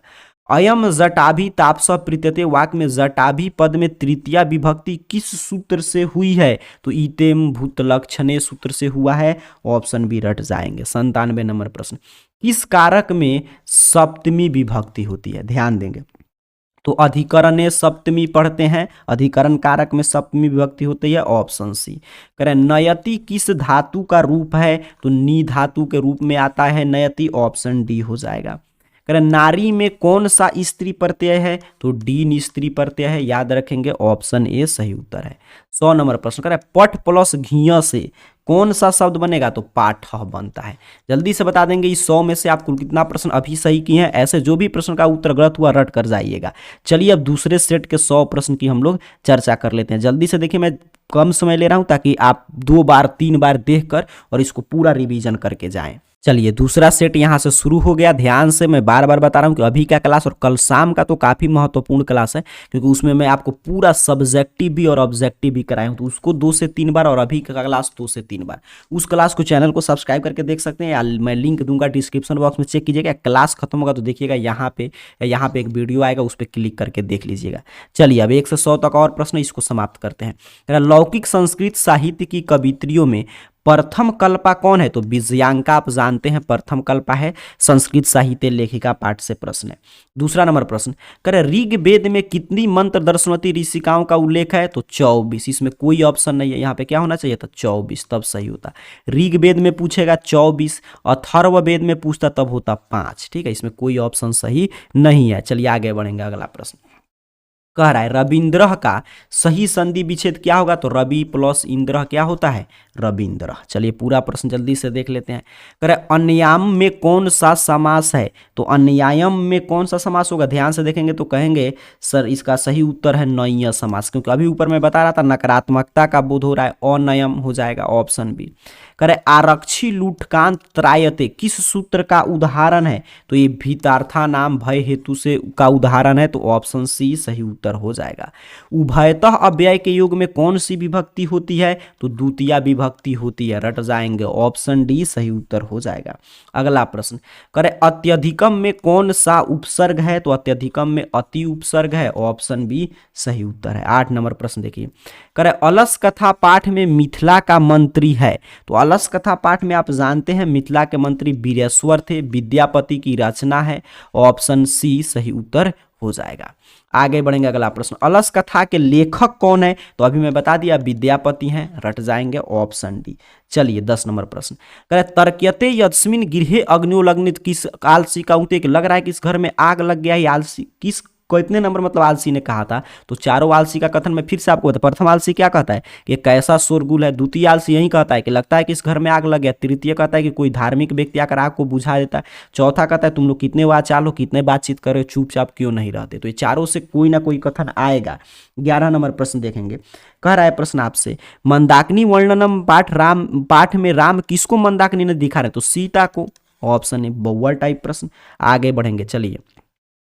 अयम जटाभि तापस प्रीत्यते वाक्य में जटाभि पद में तृतीया विभक्ति किस सूत्र से हुई है? तो ईतेम भूत लक्षणे सूत्र से हुआ है। ऑप्शन बी रट जाएंगे। 97 नंबर प्रश्न, किस कारक में सप्तमी विभक्ति होती है? ध्यान देंगे तो अधिकरणे सप्तमी पढ़ते हैं, अधिकरण कारक में सप्तमी विभक्ति होती है। ऑप्शन सी करें। नयति किस धातु का रूप है? तो नी धातु के रूप में आता है नयति। ऑप्शन डी हो जाएगा। करें नारी में कौन सा स्त्री प्रत्यय है? तो डी स्त्री प्रत्यय है, याद रखेंगे। ऑप्शन ए सही उत्तर है। 100 नंबर प्रश्न करें पट प्लस घिया से कौन सा शब्द बनेगा? तो पाठ बनता है। जल्दी से बता देंगे इस 100 में से आपको कितना प्रश्न अभी सही किए हैं। ऐसे जो भी प्रश्न का उत्तर गलत हुआ रट कर जाइएगा। चलिए अब दूसरे सेट के 100 प्रश्न की हम लोग चर्चा कर लेते हैं। जल्दी से देखिए, मैं कम समय ले रहा हूं ताकि आप 2 बार 3 बार देखकर और इसको पूरा रिवीजन करके जाएं। चलिए दूसरा सेट यहाँ से शुरू हो गया। ध्यान से मैं बार बार बता रहा हूँ कि अभी का क्लास और कल शाम का तो काफ़ी महत्वपूर्ण क्लास है, क्योंकि उसमें मैं आपको पूरा सब्जेक्टिव भी और ऑब्जेक्टिव भी कराया हूँ। तो उसको 2 से 3 बार और अभी का क्लास 2 से 3 बार। उस क्लास को चैनल को सब्सक्राइब करके देख सकते हैं, या मैं लिंक दूंगा डिस्क्रिप्शन बॉक्स में, चेक कीजिएगा। क्लास खत्म होगा तो देखिएगा यहाँ पे एक वीडियो आएगा, उस पर क्लिक करके देख लीजिएगा। चलिए अब 1 से 100 तक और प्रश्न, इसको समाप्त करते हैं। लौकिक संस्कृत साहित्य की कवित्रियों में प्रथम कल्पा कौन है? तो विजयांका, आप जानते हैं प्रथम कल्पा है। संस्कृत साहित्य लेखिका पाठ से प्रश्न है। दूसरा नंबर प्रश्न करें ऋग्वेद में कितनी मंत्र दर्शनवती ऋषिकाओं का उल्लेख है? तो 24। इसमें कोई ऑप्शन नहीं है, यहाँ पे क्या होना चाहिए था? 24, तब सही होता। ऋग्वेद में पूछेगा 24, अथर्ववेद में पूछता तब होता 5। ठीक है, इसमें कोई ऑप्शन सही नहीं है। चलिए आगे बढ़ेंगे। अगला प्रश्न कह रहा है रविंद्र का सही संधि विच्छेद क्या होगा? तो रवि प्लस इंद्र क्या होता है? रविंद्र। चलिए पूरा प्रश्न जल्दी से देख लेते हैं। कह रहे अन्याम में कौन सा समास है? तो अन्यायम में कौन सा समास होगा? ध्यान से देखेंगे तो कहेंगे सर इसका सही उत्तर है नय्य समास, क्योंकि अभी ऊपर मैं बता रहा था नकारात्मकता का बोध हो रहा है, अनयम हो जाएगा। Option B. कह रहे आरक्षी लूटकांत त्रायते किस सूत्र का उदाहरण है? तो ये भीतार्था नाम भय हेतु से का उदाहरण है। तो ऑप्शन सी सही उत्तर हो जाएगा। उभयतः अव्यय के युग में कौन सी विभक्ति होती है? तो द्वितीया विभक्ति होती है, रट जाएंगे। ऑप्शन डी सही उत्तर हो जाएगा। अगला प्रश्न करे अत्यधिकम में कौन सा उपसर्ग है? तो अत्यधिकम में अति उपसर्ग है। ऑप्शन बी सही उत्तर है। 8 नंबर प्रश्न देखिए। करे अलस कथा पाठ में मिथिला का मंत्री है? तो अलस कथा पाठ में आप जानते हैं मिथिला के मंत्री वीरेश्वर थे, विद्यापति की रचना है। ऑप्शन सी सही उत्तर हो जाएगा। आगे बढ़ेंगे। अगला प्रश्न अलस कथा के लेखक कौन है? तो अभी मैं बता दिया विद्यापति हैं, रट जाएंगे। Option D. चलिए 10 नंबर प्रश्न कह तर्क्यते यस्मिन गृहे अग्नियोलग्नित किस आलसी का उगते कि लग रहा है कि इस घर में आग लग गया है। आलसी किस कितने नंबर मतलब आलसी ने कहा था? तो चारों आलसी का कथन मैं फिर से आपको बता। प्रथम आलसी क्या कहता है कि कैसा शोरगुल है। द्वितीय आलसी यही कहता है कि लगता है कि इस घर में आग लग गया। तृतीय कहता है कि कोई धार्मिक व्यक्ति आकर आग को बुझा देता है। चौथा कहता है तुम लोग कितने वाचाल हो, कितने बातचीत कर रहे हो, चुपचाप क्यों नहीं रहते। तो ये चारों से कोई ना कोई कथन आएगा। 11 नंबर प्रश्न देखेंगे। कह रहा है प्रश्न आपसे मंदाकिनी वर्णनम पाठ में राम किसको मंदाकिनी ने दिखा रहे? तो सीता को। ऑप्शन ए बउआ टाइप प्रश्न। आगे बढ़ेंगे। चलिए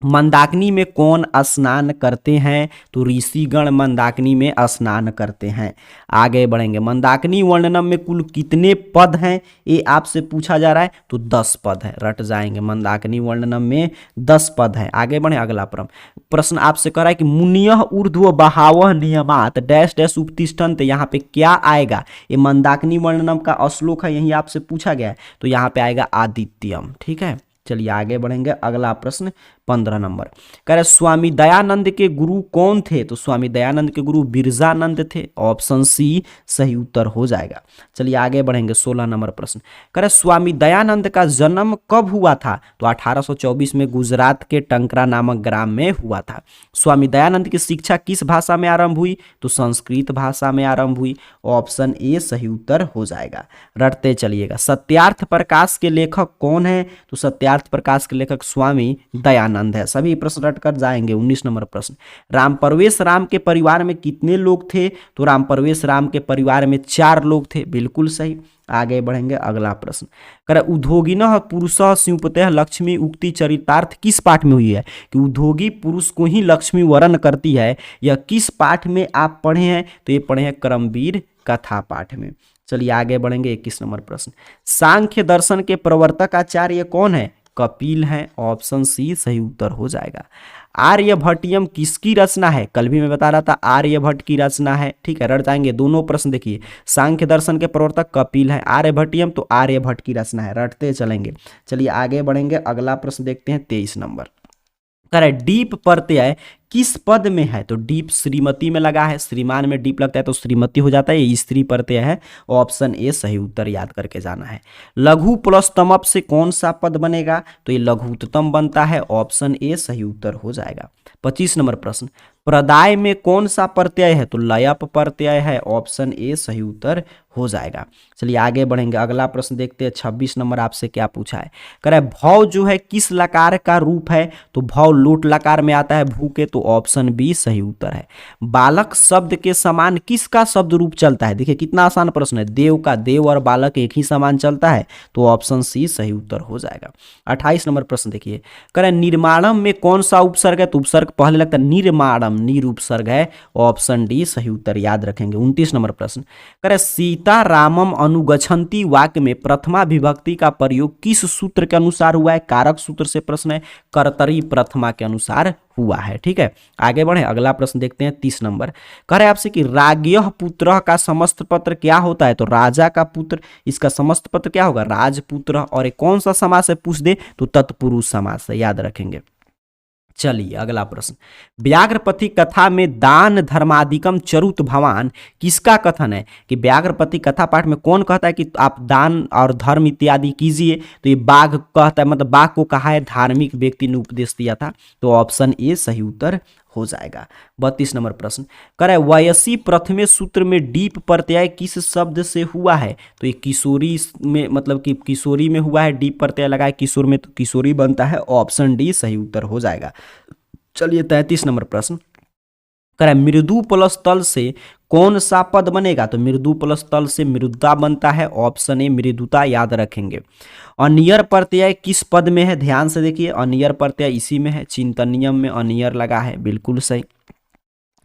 मंदाकिनी में कौन स्नान करते हैं? तो ऋषिगण मंदाकिनी में स्नान करते हैं। आगे बढ़ेंगे। मंदाकिनी वर्णनम में कुल कितने पद हैं? ये आपसे पूछा जा रहा है। तो 10 पद है, रट जाएंगे। मंदाकिनी वर्णनम में 10 पद हैं। आगे बढ़े। अगला प्रश्न आपसे कह रहा है कि मुनियः ऊर्ध्व बहावः नियमात डैश डैश उपतिष्ठन्ते, यहाँ पे क्या आएगा? ये मंदाकिनी वर्णनम का श्लोक है, यही आपसे पूछा गया है। तो यहाँ पे आएगा आदित्यम। ठीक है, चलिए आगे बढ़ेंगे। अगला प्रश्न 15 नंबर कह रहे स्वामी दयानंद के गुरु कौन थे? तो स्वामी दयानंद के गुरु बिरजानंद थे। ऑप्शन सी सही उत्तर हो जाएगा। चलिए आगे बढ़ेंगे। 16 नंबर प्रश्न कह रहे स्वामी दयानंद का जन्म कब हुआ था? तो 1824 में गुजरात के टंकरा नामक ग्राम में हुआ था। स्वामी दयानंद की शिक्षा किस भाषा में आरंभ हुई? तो संस्कृत भाषा में आरंभ हुई। ऑप्शन ए सही उत्तर हो जाएगा। रटते चलिएगा। सत्यार्थ प्रकाश के लेखक कौन है? तो सत्यार्थ प्रकाश के लेखक स्वामी दयानंद है। सभी प्रश्न रट कर जाएंगे। 19 नंबर प्रश्न राम परवेश राम के परिवार में कितने लोग थे? तो राम परवेश राम के परिवार में 4 लोग थे। बिल्कुल सही। आगे बढ़ेंगे। अगला प्रश्न कर उद्योगिनः पुरुषः स्युपतः लक्ष्मी उक्ति चरितार्थ किस पाठ में हुई है? कि उद्योगी पुरुष को ही लक्ष्मी वरण करती है। यह किस पाठ में आप पढ़े हैं? तो ये पढ़े हैं कर्मवीर कथा पाठ में। चलिए आगे बढ़ेंगे। 21 नंबर प्रश्न सांख्य दर्शन के प्रवर्तक आचार्य कौन है? कपिल हैं, ऑप्शन सी सही उत्तर हो जाएगा। आर्यभट्टियम किसकी रचना है? कल भी मैं बता रहा था आर्यभट्ट की रचना है, ठीक है, रट जाएंगे दोनों प्रश्न। देखिए सांख्य दर्शन के प्रवर्तक कपिल हैं, आर्यभट्टियम तो आर्यभट्ट की रचना है, रटते चलेंगे। चलिए आगे बढ़ेंगे, अगला प्रश्न देखते हैं 23 नंबर। करे डीप प्रत्यय किस पद में है? तो डीप श्रीमती में लगा है, श्रीमान में डीप लगता है तो श्रीमती हो जाता है, ये स्त्री प्रत्यय है, ऑप्शन ए सही उत्तर याद करके जाना है। लघु प्लस तमप से कौन सा पद बनेगा? तो ये लघुत्तम बनता है, ऑप्शन ए सही उत्तर हो जाएगा। 25 नंबर प्रश्न, प्रदाय में कौन सा प्रत्यय है? तो लयप प्रत्यय है, ऑप्शन ए सही उत्तर हो जाएगा। चलिए आगे बढ़ेंगे, अगला प्रश्न देखते हैं 26 नंबर आपसे क्या पूछा है। कह रहा है भौ जो है किस लकार का रूप है? तो भौ लोट लकार में आता है, भू के, तो ऑप्शन बी सही उत्तर है। बालक शब्द के समान किसका शब्द रूप चलता है? देखिए कितना आसान प्रश्न है, देव का, देव और बालक एक ही समान चलता है, तो ऑप्शन सी सही उत्तर हो जाएगा। 28 नंबर प्रश्न देखिए, कह रहा है निर्माणम में कौन सा उपसर्ग है? तो उपसर्ग पहले लगता है, निर्माणम नीर उपसर्ग है, ऑप्शन डी सही उत्तर याद रखेंगे। 29 नंबर प्रश्न, कह रहे सीता रामम अनुगछन्ति वाक्य में प्रथमा विभक्ति का प्रयोग किस सूत्र के अनुसार हुआ है? कारक सूत्र से प्रश्न है, कर्तरी प्रथमा के अनुसार हुआ है, ठीक है। आगे बढ़े, अगला प्रश्न देखते हैं 30 नंबर। कह रहे आपसे कि राज्ञः पुत्रः का समस्त पत्र क्या होता है? तो राजा का पुत्र, इसका समस्त पत्र क्या होगा? राजपुत्र। और एक कौन सा समास है पूछ दे तो तत्पुरुष समास है, याद रखेंगे। चलिए अगला प्रश्न, व्याघ्रपति कथा में दान धर्मादिकम चरुत भवान किसका कथन है? कि व्याघ्रपति कथा पाठ में कौन कहता है कि आप दान और धर्म इत्यादि कीजिए? तो ये बाघ कहता है, मतलब बाघ को कहा है, धार्मिक व्यक्ति ने उपदेश दिया था, तो ऑप्शन ए सही उत्तर हो जाएगा। 32 नंबर प्रश्न, कह रहा है वयसी प्रथमे सूत्र में डीप प्रत्यय किस शब्द से हुआ है? तो ये किशोरी में, मतलब कि किशोरी में हुआ है, डीप प्रत्यय लगा है किशोर में, तो किशोरी बनता है, ऑप्शन डी सही उत्तर हो जाएगा। चलिए 33 नंबर प्रश्न, कह रहा है मृदु प्लस तल से कौन सा पद बनेगा? तो मृदु प्लस तल से मृदुता बनता है, ऑप्शन ए मृदुता याद रखेंगे। अनियर प्रत्यय किस पद में है? ध्यान से देखिए, अनियर प्रत्यय इसी में है, चिंतनियम में अनियर लगा है, बिल्कुल सही।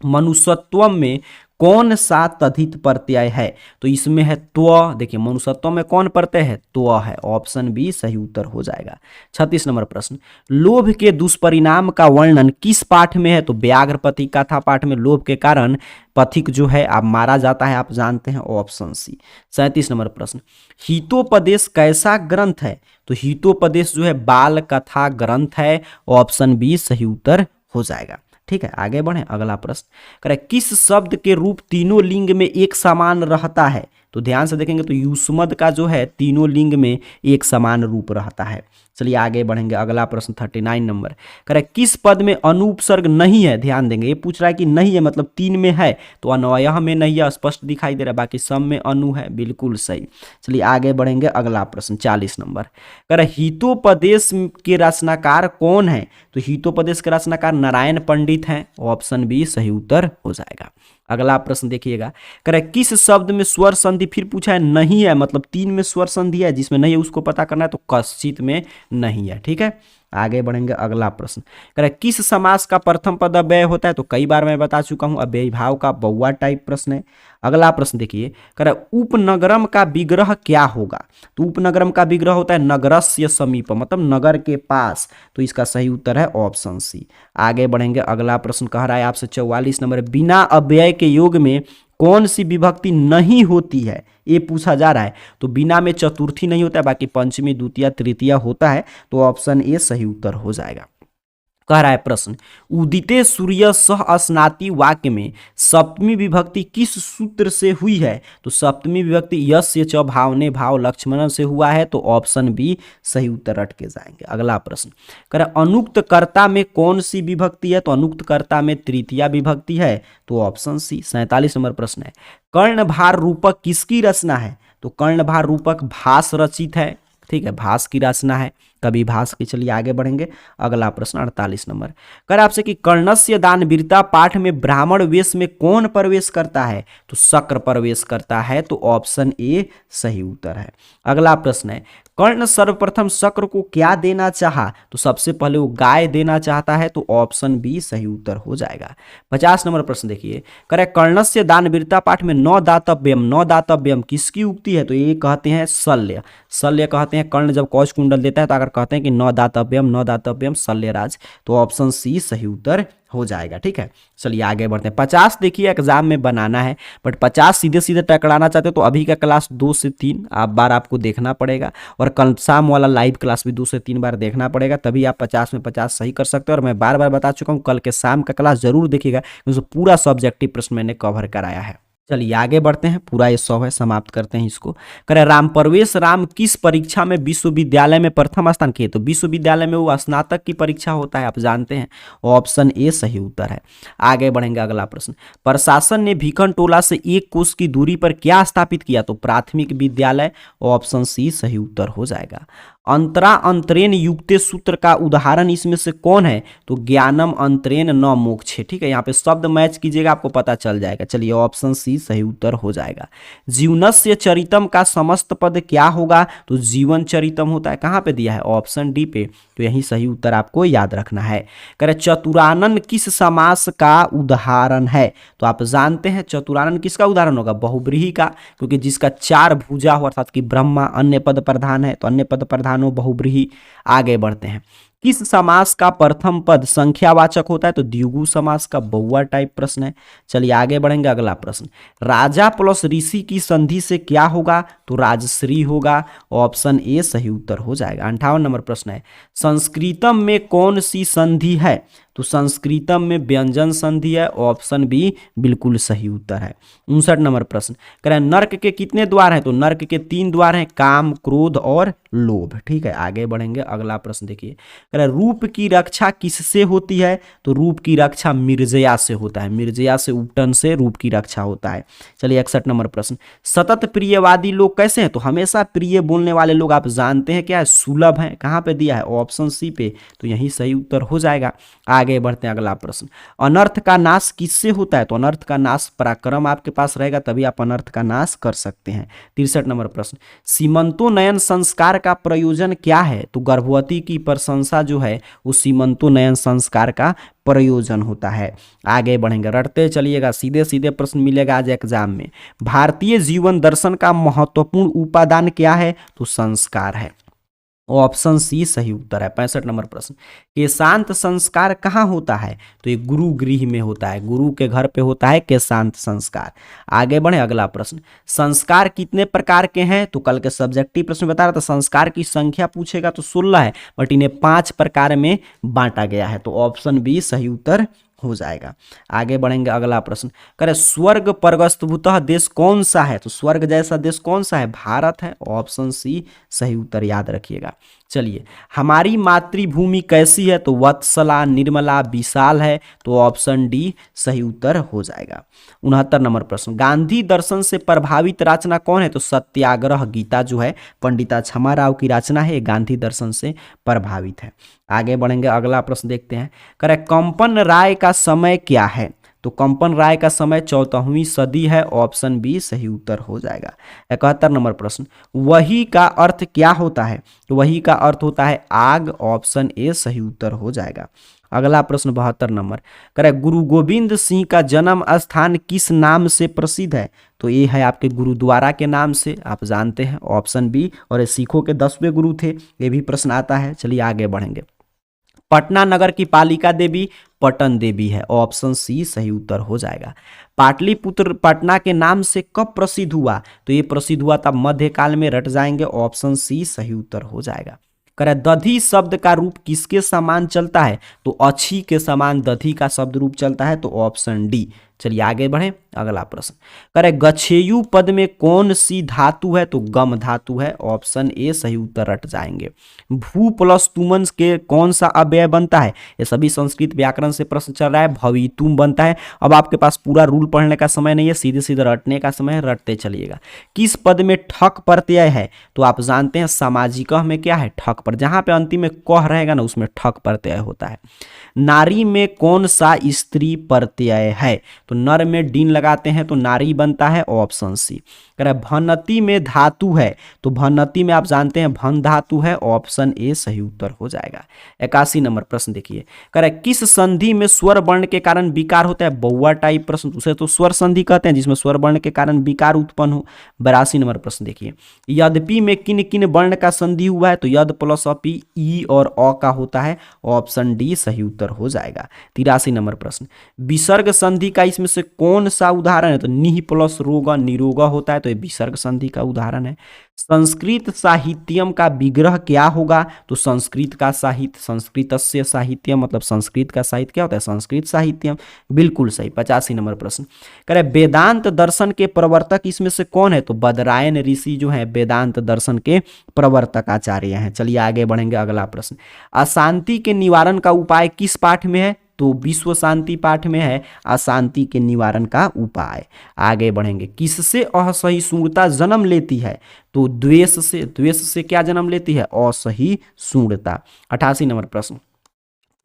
मनुष्यत्वम में कौन सा तद्धित प्रत्यय है? तो इसमें है त्व। देखिए मनुष्यत्व में कौन प्रत्यय है? त्व है, ऑप्शन बी सही उत्तर हो जाएगा। 36 नंबर प्रश्न, लोभ के दुष्परिणाम का वर्णन किस पाठ में है? तो व्याघ्रपति कथा पाठ में लोभ के कारण पथिक जो है आप मारा जाता है, आप जानते हैं, ऑप्शन सी। 37 नंबर प्रश्न, हितोपदेश कैसा ग्रंथ है? तो हितोपदेश जो है बाल कथा ग्रंथ है, ऑप्शन बी सही उत्तर हो जाएगा, ठीक है। आगे बढ़े, अगला प्रश्न, करे किस शब्द के रूप तीनों लिंग में एक समान रहता है? तो ध्यान से देखेंगे तो युष्मद का जो है तीनों लिंग में एक समान रूप रहता है। चलिए आगे बढ़ेंगे, अगला प्रश्न 39 नंबर, करे किस पद में अनुपसर्ग नहीं है? ध्यान देंगे, ये पूछ रहा है कि नहीं है मतलब 3 में है, तो अन्वयः में नहीं है, स्पष्ट दिखाई दे रहा है, बाकी सब में अनु है, बिल्कुल सही। चलिए आगे बढ़ेंगे, अगला प्रश्न 40 नंबर, करे हितोपदेश के रचनाकार कौन है? तो हितोपदेश के रचनाकार नारायण पंडित हैं, ऑप्शन बी सही उत्तर हो जाएगा। अगला प्रश्न देखिएगा, कह रहा है किस शब्द में स्वर संधि, फिर पूछा है नहीं है, मतलब 3 में स्वर संधि है, जिसमें नहीं है उसको पता करना है, तो कश्चित में नहीं है, ठीक है। आगे बढ़ेंगे, अगला प्रश्न, कह रहा है किस समास का प्रथम पद अव्यय होता है? तो कई बार मैं बता चुका हूं, अव्ययी भाव का बौआ टाइप प्रश्न है। अगला प्रश्न देखिए, कह रहा है उपनगरम का विग्रह क्या होगा? तो उपनगरम का विग्रह होता है नगरस्य समीप, मतलब नगर के पास, तो इसका सही उत्तर है ऑप्शन सी। आगे बढ़ेंगे, अगला प्रश्न कह रहा है आपसे 44 नंबर, बिना अव्यय के योग में कौन सी विभक्ति नहीं होती है? ये पूछा जा रहा है। तो बिना में चतुर्थी नहीं होता है, बाकी पंचमी द्वितीय तृतीय होता है, तो ऑप्शन ए सही उत्तर हो जाएगा। कह रहा है प्रश्न, उदिते सूर्य सह स्नाति वाक्य में सप्तमी विभक्ति किस सूत्र से हुई है? तो सप्तमी विभक्ति यस्य च भावने भाव लक्ष्मण से हुआ है, तो ऑप्शन बी सही उत्तर रट के जाएंगे। अगला प्रश्न, कह रहा है अनुक्त कर्ता में कौन सी विभक्ति है? तो अनुक्त कर्ता में तृतीया विभक्ति है, तो ऑप्शन सी। 47 नंबर प्रश्न है, कर्णभार रूपक किसकी रचना है? तो कर्णभार रूपक भास रचित है, ठीक है, भास की रचना है, कभी भास की। चलिए आगे बढ़ेंगे, अगला प्रश्न 48 नंबर, कर आपसे कि कर्णस्य दान वीरता पाठ में ब्राह्मण वेश में कौन प्रवेश करता है? तो शक्र प्रवेश करता है, तो ऑप्शन ए सही उत्तर है। अगला प्रश्न है, कर्ण सर्वप्रथम शक्र को क्या देना चाहा, तो सबसे पहले वो गाय देना चाहता है, तो ऑप्शन बी सही उत्तर हो जाएगा। 50 नंबर प्रश्न देखिए, करे कर्णस्य दानवीरता पाठ में नौ दातव्यम किसकी उक्ति है, तो ये कहते हैं शल्य। शल्य कहते हैं, कर्ण जब कौश कुंडल देता है तो अगर कहते हैं कि नौ दातव्यम शल्यराज, तो ऑप्शन सी सही उत्तर हो जाएगा। ठीक है, चलिए आगे बढ़ते हैं। 50 देखिए एग्जाम में बनाना है, बट 50 सीधे सीधे टकराना चाहते हो तो अभी का क्लास 2 से 3 बार आपको देखना पड़ेगा, और कल शाम वाला लाइव क्लास भी 2 से 3 बार देखना पड़ेगा, तभी आप 50 में 50 सही कर सकते हो। और मैं बार बार बता चुका हूँ, कल के शाम का क्लास जरूर देखिएगा, क्योंकि पूरा सब्जेक्टिव प्रश्न मैंने कवर कराया है। चलिए आगे बढ़ते हैं, पूरा ये 100 है, समाप्त करते हैं इसको। करे राम परवेश राम किस परीक्षा में विश्वविद्यालय में प्रथम स्थान किए, तो विश्वविद्यालय में वो स्नातक की परीक्षा होता है, आप जानते हैं, ऑप्शन ए सही उत्तर है। आगे बढ़ेंगे, अगला प्रश्न, प्रशासन ने भीखन टोला से 1 कोस की दूरी पर क्या स्थापित किया, तो प्राथमिक विद्यालय, ऑप्शन सी सही उत्तर हो जाएगा। अंतरा अंतरेण युक्ते सूत्र का उदाहरण इसमें से कौन है, तो ज्ञानम अंतरेण न मोक्षे। ठीक है, यहाँ पे शब्द मैच कीजिएगा, आपको पता चल जाएगा। चलिए ऑप्शन सी सही उत्तर हो जाएगा। जीवनस्य चरितम का समस्त पद क्या होगा, तो जीवन चरितम होता है, कहाँ पे दिया है, ऑप्शन डी पे, तो यही सही उत्तर आपको याद रखना है। करे चतुरानन किस समास का उदाहरण है, तो आप जानते हैं चतुरानन किसका उदाहरण होगा, बहुब्रीहि का, क्योंकि जिसका 4 भुजा हो, अर्थात कि ब्रह्मा अन्य पद प्रधान है, तो अन्य पद प्रधान हो बहुब्रीहि। आगे बढ़ते हैं, किस समास का प्रथम पद संख्यावाचक होता है, तो द्विगु समास का, बहुआ टाइप प्रश्न है। चलिए आगे बढ़ेंगे, अगला प्रश्न, राजा प्लस ऋषि की संधि से क्या होगा, तो राजश्री होगा, ऑप्शन ए सही उत्तर हो जाएगा। 58 नंबर प्रश्न है, संस्कृतम में कौन सी संधि है, तो संस्कृतम में व्यंजन संधि है, ऑप्शन बी बिल्कुल सही उत्तर है। 59 नंबर प्रश्न, कह रहे हैं नर्क के कितने द्वार हैं, तो नर्क के 3 द्वार हैं, काम, क्रोध और लोभ। ठीक है, आगे बढ़ेंगे, अगला प्रश्न देखिए, कह रहे हैं रूप की रक्षा किससे होती है, तो रूप की रक्षा मिर्जया से होता है, मिर्जया से उपटन से रूप की रक्षा होता है। चलिए 61 नंबर प्रश्न, सतत प्रियवादी लोग कैसे हैं, तो हमेशा प्रिय बोलने वाले लोग आप जानते हैं क्या है, सुलभ हैं, कहाँ पे दिया है, ऑप्शन सी पे, तो यही सही उत्तर हो जाएगा। आगे बढ़ते हैं, अगला प्रश्न, अनर्थ का नाश किससे होता है, तो अनर्थ का नाश पराक्रम आपके पास रहेगा, तभी आप अनर्थ का नाश कर सकते हैं। 63 नंबर प्रश्न, सीमंतोन्नयन संस्कार का प्रयोजन क्या है, तो गर्भवती की प्रशंसा जो है वो सीमंतोन्नयन संस्कार का प्रयोजन होता है। आगे बढ़ेंगे, रटते चलिएगा, सीधे सीधे प्रश्न मिलेगा आज एग्जाम में। भारतीय जीवन दर्शन का महत्वपूर्ण उपादान क्या है, तो संस्कार है, ऑप्शन सी सही उत्तर है। 65 नंबर प्रश्न, केशांत संस्कार कहाँ होता है, तो ये गुरु गृह में होता है, गुरु के घर पे होता है केशांत संस्कार। आगे बढ़े, अगला प्रश्न, संस्कार कितने प्रकार के हैं, तो कल के सब्जेक्टिव प्रश्न बता रहा था, संस्कार की संख्या पूछेगा तो 16 है, बट इन्हें 5 प्रकार में बांटा गया है, तो ऑप्शन बी सही उत्तर हो जाएगा। आगे बढ़ेंगे, अगला प्रश्न, करे स्वर्ग परगस्तभूतः देश कौन सा है, तो स्वर्ग जैसा देश कौन सा है, भारत है, ऑप्शन सी सही उत्तर याद रखिएगा। चलिए, हमारी मातृभूमि कैसी है, तो वत्सला, निर्मला, विशाल है, तो ऑप्शन डी सही उत्तर हो जाएगा। 69 नंबर प्रश्न, गांधी दर्शन से प्रभावित रचना कौन है, तो सत्याग्रह गीता जो है पंडिता क्षमा राव की रचना है, गांधी दर्शन से प्रभावित है। आगे बढ़ेंगे, अगला प्रश्न देखते हैं, करे कंपन राय का समय क्या है, तो कंपन राय का समय 14वीं सदी है, ऑप्शन बी सही उत्तर हो जाएगा। 71 नंबर प्रश्न, वही का अर्थ क्या होता है, तो वही का अर्थ होता है आग, ऑप्शन ए सही उत्तर हो जाएगा। अगला प्रश्न 72 नंबर, करे गुरु गोविंद सिंह का जन्म स्थान किस नाम से प्रसिद्ध है, तो ये है आपके गुरुद्वारा के नाम से, आप जानते हैं, ऑप्शन बी, और ये सिखों के 10वें गुरु थे, ये भी प्रश्न आता है। चलिए आगे बढ़ेंगे, पटना नगर की पालिका देवी पटन देवी है, ऑप्शन सी सही उत्तर हो जाएगा। पाटलिपुत्र पटना के नाम से कब प्रसिद्ध हुआ, तो ये प्रसिद्ध हुआ था मध्यकाल में, रट जाएंगे, ऑप्शन सी सही उत्तर हो जाएगा। करे दधी शब्द का रूप किसके समान चलता है, तो अच्छी के समान दधी का शब्द रूप चलता है, तो ऑप्शन डी। चलिए आगे बढ़े, अगला प्रश्न, करे गच्छेयु पद में कौन सी धातु है, तो गम धातु है, ऑप्शन ए सही उत्तर रट जाएंगे। भू प्लस तुमन के कौन सा अव्यय बनता है, ये सभी संस्कृत व्याकरण से प्रश्न चल रहा है, भवितुम बनता है। अब आपके पास पूरा रूल पढ़ने का समय नहीं है, सीधे सीधे रटने का समय है, रटते चलिएगा। किस पद में ठक प्रत्यय है, तो आप जानते हैं सामाजिक में क्या है, ठक पर, जहां पे अंतिम में कह रहेगा ना उसमें ठक प्रत्यय होता है। नारी में कौन सा स्त्री प्रत्यय है, तो तो नर में डीन लगाते हैं तो नारी बनता है, ऑप्शन सी। कह रहा है भनती में धातु है, तो भनती में आप जानते हैं भन धातु है, ऑप्शन ए सही उत्तर हो जाएगा। 81 नंबर प्रश्न देखिए, कह रहा है किस संधि में स्वर वर्ण के कारण विकार होता है, बौआ टाइप प्रश्न, उसे तो स्वर संधि कहते हैं जिसमें स्वर वर्ण के कारण विकार उत्पन्न हो। 82 नंबर प्रश्न देखिए, यद्यपि में किन किन वर्ण का संधि हुआ है, तो यद प्लस अपि ई और अ का होता है, ऑप्शन डी सही उत्तर हो जाएगा। 83 नंबर प्रश्न, विसर्ग संधि का इसमें से कौन सा उदाहरण है, तो निह प्लस रोगा निरोगा होता है, तो ये विसर्ग संधि का उदाहरण है। संस्कृत साहित्यम का विग्रह क्या होगा, तो संस्कृत का साहित्य, संस्कृतस्य साहित्यम मतलब संस्कृत का साहित्य क्या होता है, संस्कृत साहित्यम, बिल्कुल सही। 85 नंबर प्रश्न, कह रहे वेदांत दर्शन के प्रवर्तक इसमें से कौन है, तो बदरायन ऋषि जो है वेदांत दर्शन के प्रवर्तक आचार्य हैं। चलिए आगे बढ़ेंगे, अगला प्रश्न, अशांति के निवारण का उपाय किस पाठ में है, तो विश्व शांति पाठ में है अशांति के निवारण का उपाय। आगे बढ़ेंगे, किससे असहिष्णुता जन्म लेती है, तो द्वेष से। द्वेष से क्या जन्म लेती है, असहिष्णुता। 88 नंबर प्रश्न,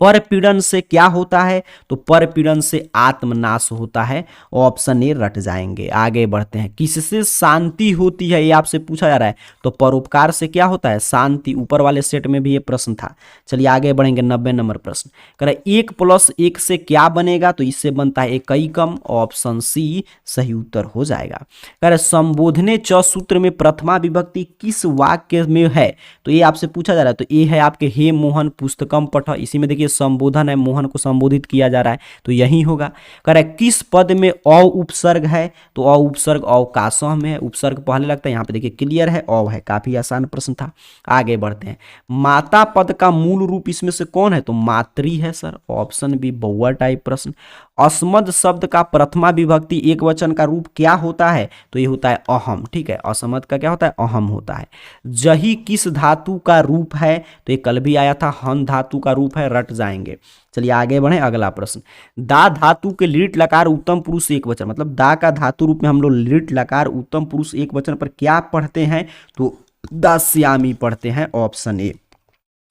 परपीड़न से क्या होता है, तो परपीड़न से आत्मनाश होता है, ऑप्शन ए रट जाएंगे। आगे बढ़ते हैं, किससे शांति होती है, ये आपसे पूछा जा रहा है, तो परोपकार से क्या होता है, शांति। ऊपर वाले सेट में भी ये प्रश्न था। चलिए आगे बढ़ेंगे, 90 नंबर प्रश्न, कह रहा है 1 + 1 से क्या बनेगा, तो इससे बनता है एकैकम, ऑप्शन सी सही उत्तर हो जाएगा। कह रहा है संबोधने च सूत्र में प्रथमा विभक्ति किस वाक्य में है, तो ये आपसे पूछा जा रहा है, तो ये है आपके हे मोहन पुस्तकम पठ, इसी में देखिए संबोधन है, मोहन को संबोधित किया जा रहा है, तो यही होगा। कह रहा है किस पद में अ उपसर्ग है, तो अ उपसर्ग अवकाशः में है, उपसर्ग पहले लगता है, यहाँ पे देखिए क्लियर है अ है, काफी आसान प्रश्न था। आगे बढ़ते हैं, माता पद का मूल रूप इसमें से कौन है, तो मातृ है सर, ऑप्शन बी बौआ टाइप प्रश्न। अस्मद शब्द का प्रथमा विभक्ति एक वचन का रूप क्या होता है, तो ये होता है अहम, ठीक है, असमद का क्या होता है, अहम होता है। जही किस धातु का रूप है, तो ये कल भी आया था, हन धातु का रूप है, रट जाएंगे। चलिए आगे बढ़े, अगला प्रश्न, दा धातु के लीट लकार उत्तम पुरुष एक वचन, मतलब दा का धातु रूप में हम लोग लीट लकार उत्तम पुरुष एक वचन पर क्या पढ़ते हैं, तो दास्यामी पढ़ते हैं, ऑप्शन ए।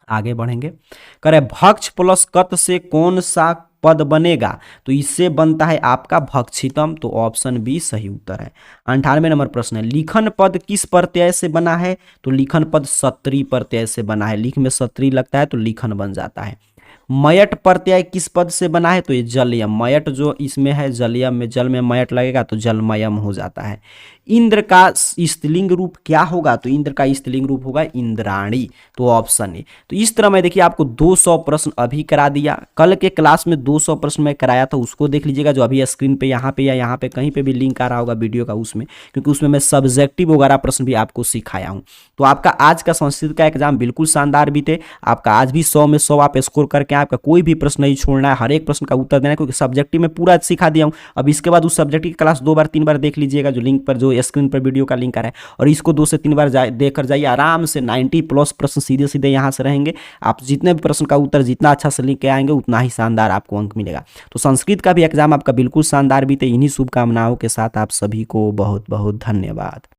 आगे बढ़ेंगे, करे भक्ष प्लस कत से कौन सा पद बनेगा, तो इससे बनता है आपका भक्षितम, तो ऑप्शन बी सही उत्तर है। 98 नंबर प्रश्न है, लिखन पद किस प्रत्यय से बना है, तो लिखन पद सत्री प्रत्यय से बना है, लिख में सत्री लगता है तो लिखन बन जाता है। मयट प्रत्यय किस पद से बना है, तो ये जलयम, मयट जो इसमें है जलयम में, जल में मयट लगेगा तो जलमयम हो जाता है। इंद्र का स्त्रीलिंग रूप क्या होगा, तो इंद्र का स्त्रीलिंग रूप होगा इंद्राणी, तो ऑप्शन ए। तो इस तरह मैं देखिए आपको 200 प्रश्न अभी करा दिया, कल के क्लास में 200 प्रश्न मैं कराया था, उसको देख लीजिएगा जो अभी स्क्रीन पे यहाँ पे या यहाँ पे कहीं पे भी लिंक आ रहा होगा वीडियो का, उसमें, क्योंकि उसमें मैं सब्जेक्टिव वगैरह प्रश्न भी आपको सिखाया हूँ। तो आपका आज का संस्कृत का एग्जाम बिल्कुल शानदार बीते, आपका आज भी 100 में 100 आप स्कोर करके, आपका कोई भी प्रश्न नहीं छोड़ना है, हर एक प्रश्न का उत्तर देना है, क्योंकि सब्जेक्टिव में पूरा सिखा दिया हूँ। अब इसके बाद उस सब्जेक्टिव की क्लास 2 बार 3 बार देख लीजिएगा, जो लिंक पर, जो स्क्रीन पर वीडियो का लिंक आ रहा है, और इसको 2 से 3 बार देखकर जाइए, आराम से 90+ प्रश्न सीधे सीधे यहाँ से रहेंगे। आप जितने भी प्रश्न का उत्तर जितना अच्छा से लिख के आएंगे उतना ही शानदार आपको अंक मिलेगा। तो संस्कृत का भी एग्जाम आपका बिल्कुल शानदार बीते, इन्हीं शुभकामनाओं के साथ आप सभी को बहुत बहुत धन्यवाद।